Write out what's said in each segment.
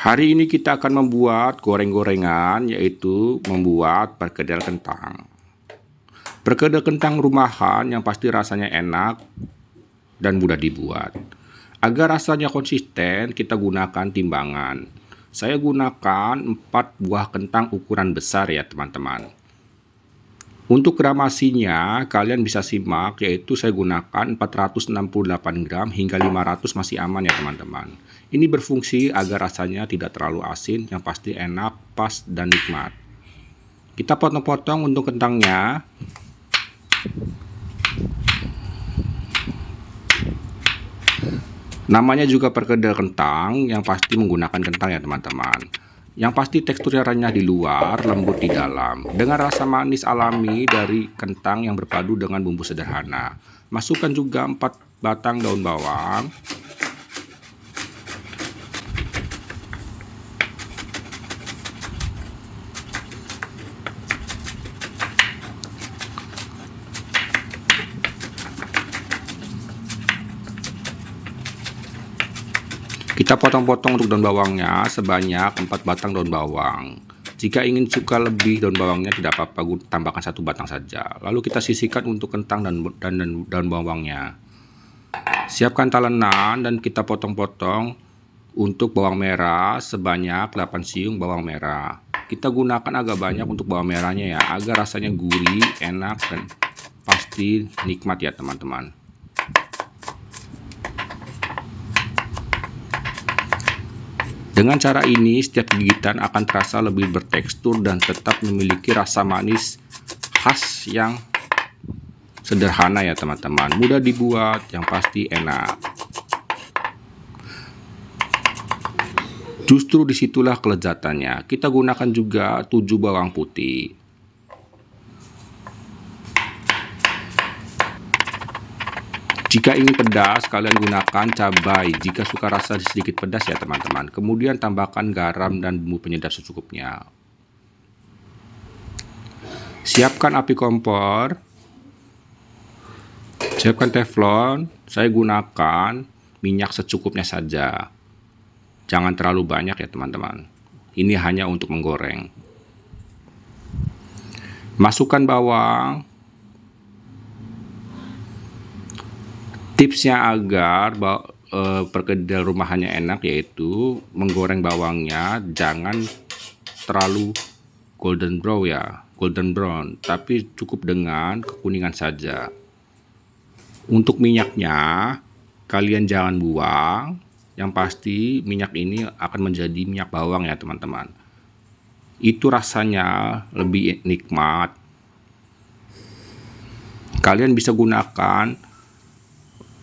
Hari ini kita akan membuat goreng-gorengan, yaitu membuat perkedel kentang. Perkedel kentang rumahan yang pasti rasanya enak dan mudah dibuat. Agar rasanya konsisten, kita gunakan timbangan. Saya gunakan 4 buah kentang ukuran besar ya teman-teman. Untuk gramasinya, kalian bisa simak, yaitu saya gunakan 468 gram hingga 500 masih aman ya teman-teman. Ini berfungsi agar rasanya tidak terlalu asin, yang pasti enak, pas, dan nikmat. Kita potong-potong untuk kentangnya. Namanya juga perkedel kentang, yang pasti menggunakan kentang ya teman-teman. Yang pasti teksturnya renyah di luar, lembut di dalam, dengan rasa manis alami dari kentang yang berpadu dengan bumbu sederhana. Masukkan juga 4 batang daun bawang. Kita potong-potong untuk daun bawangnya sebanyak 4 batang daun bawang. Jika ingin suka lebih daun bawangnya tidak apa-apa, tambahkan 1 batang saja. Lalu kita sisihkan untuk kentang dan daun bawangnya. Siapkan talenan dan kita potong-potong untuk bawang merah sebanyak 8 siung bawang merah. Kita gunakan agak banyak untuk bawang merahnya ya, agar rasanya gurih, enak, dan pasti nikmat ya teman-teman. Dengan cara ini, setiap gigitan akan terasa lebih bertekstur dan tetap memiliki rasa manis khas yang sederhana ya teman-teman. Mudah dibuat, yang pasti enak. Justru disitulah kelezatannya. Kita gunakan juga 7 bawang putih. Jika ingin pedas, kalian gunakan cabai jika suka rasa sedikit pedas ya teman-teman. Kemudian tambahkan garam dan bumbu penyedap secukupnya. Siapkan api kompor. Siapkan teflon. Saya gunakan minyak secukupnya saja. Jangan terlalu banyak ya teman-teman. Ini hanya untuk menggoreng. Masukkan bawang. Tipsnya agar perkedel rumahannya enak, yaitu menggoreng bawangnya jangan terlalu golden brown, tapi cukup dengan kekuningan saja. Untuk minyaknya kalian jangan buang, yang pasti minyak ini akan menjadi minyak bawang ya teman-teman. Itu rasanya lebih nikmat. Kalian bisa gunakan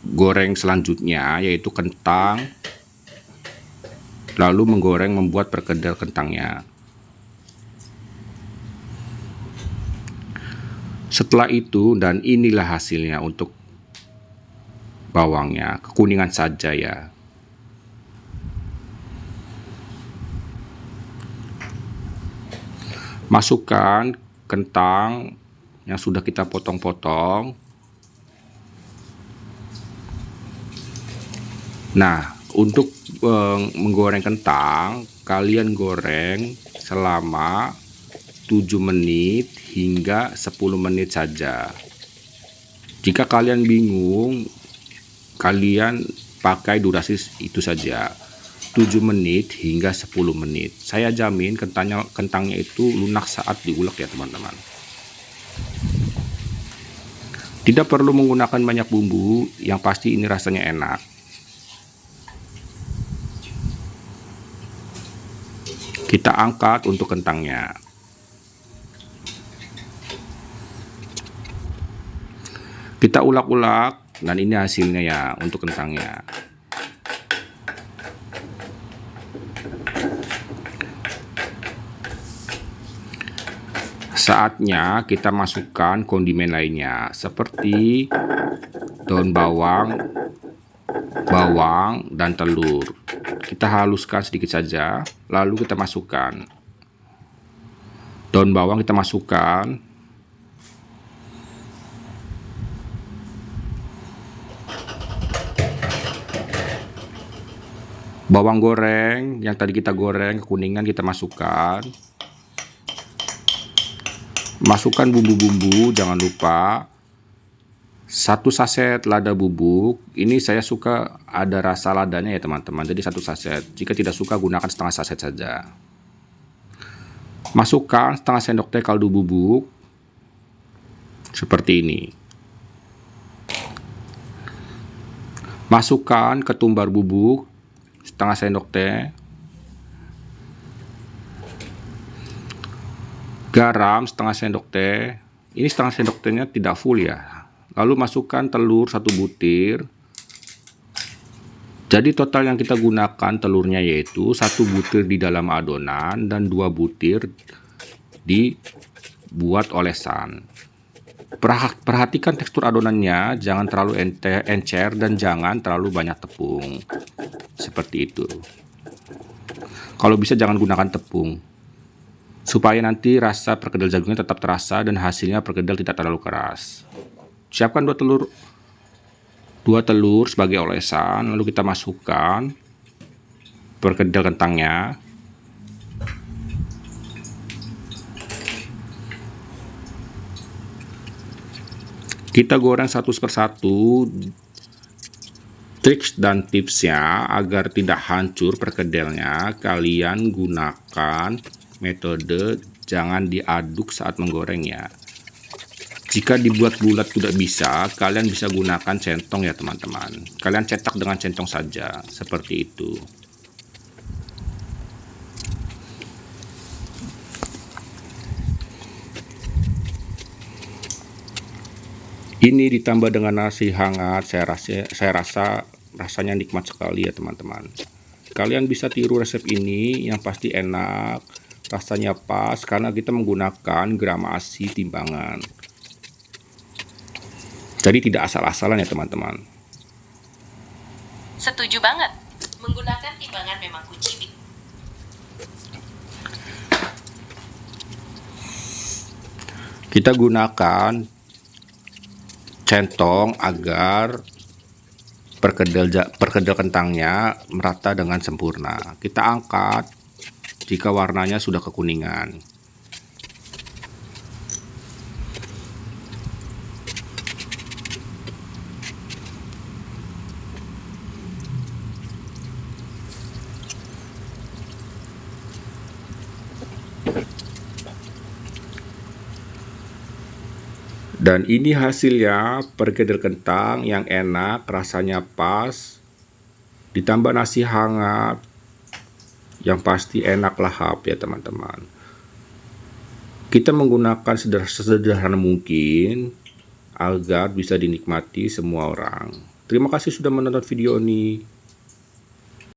goreng selanjutnya, yaitu kentang, lalu membuat perkedel kentangnya. Setelah itu, dan inilah hasilnya untuk bawangnya, kekuningan saja ya. Masukkan kentang yang sudah kita potong-potong. Nah, untuk menggoreng kentang, kalian goreng selama 7 menit hingga 10 menit saja. Jika kalian bingung, kalian pakai durasi itu saja, 7 menit hingga 10 menit. Saya jamin kentangnya itu lunak saat diulek ya teman-teman. Tidak perlu menggunakan banyak bumbu, yang pasti ini rasanya enak. Kita angkat untuk kentangnya. Kita ulek-ulek, dan ini hasilnya ya untuk kentangnya. Saatnya kita masukkan kondimen lainnya seperti daun bawang, dan telur. Kita haluskan sedikit saja, lalu kita masukkan daun bawang, kita masukkan Bawang goreng yang tadi kita goreng kekuningan kita masukkan. Masukkan bumbu-bumbu, jangan lupa 1 saset lada bubuk. Ini saya suka ada rasa ladanya ya teman-teman, jadi 1 saset. Jika tidak suka gunakan setengah saset saja. Masukkan setengah sendok teh kaldu bubuk seperti ini. Masukkan ketumbar bubuk setengah sendok teh, garam setengah sendok teh. Ini setengah sendok tehnya tidak full ya. Lalu masukkan telur 1 butir. Jadi total yang kita gunakan telurnya yaitu 1 butir di dalam adonan dan 2 butir dibuat olesan. Perhatikan tekstur adonannya, jangan terlalu encer dan jangan terlalu banyak tepung. Seperti itu. Kalau bisa jangan gunakan tepung, supaya nanti rasa perkedel jagungnya tetap terasa dan hasilnya perkedel tidak terlalu keras. Siapkan 2 telur sebagai olesan, lalu kita masukkan perkedel kentangnya. Kita goreng satu persatu. Triks dan tipsnya agar tidak hancur perkedelnya, kalian gunakan metode jangan diaduk saat menggorengnya. Jika dibuat bulat tidak bisa, kalian bisa gunakan centong ya teman-teman. Kalian cetak dengan centong saja, seperti itu. Ini ditambah dengan nasi hangat, saya rasa rasanya nikmat sekali ya teman-teman. Kalian bisa tiru resep ini, yang pasti enak, rasanya pas karena kita menggunakan gramasi timbangan. Jadi tidak asal-asalan ya teman-teman. Setuju banget. Menggunakan timbangan memang kunci. Kita gunakan centong agar perkedel kentangnya merata dengan sempurna. Kita angkat jika warnanya sudah kekuningan. Dan ini hasilnya, perkedel kentang yang enak, rasanya pas, ditambah nasi hangat, yang pasti enak lahap ya teman-teman. Kita menggunakan sederhana mungkin agar bisa dinikmati semua orang. Terima kasih sudah menonton video ini.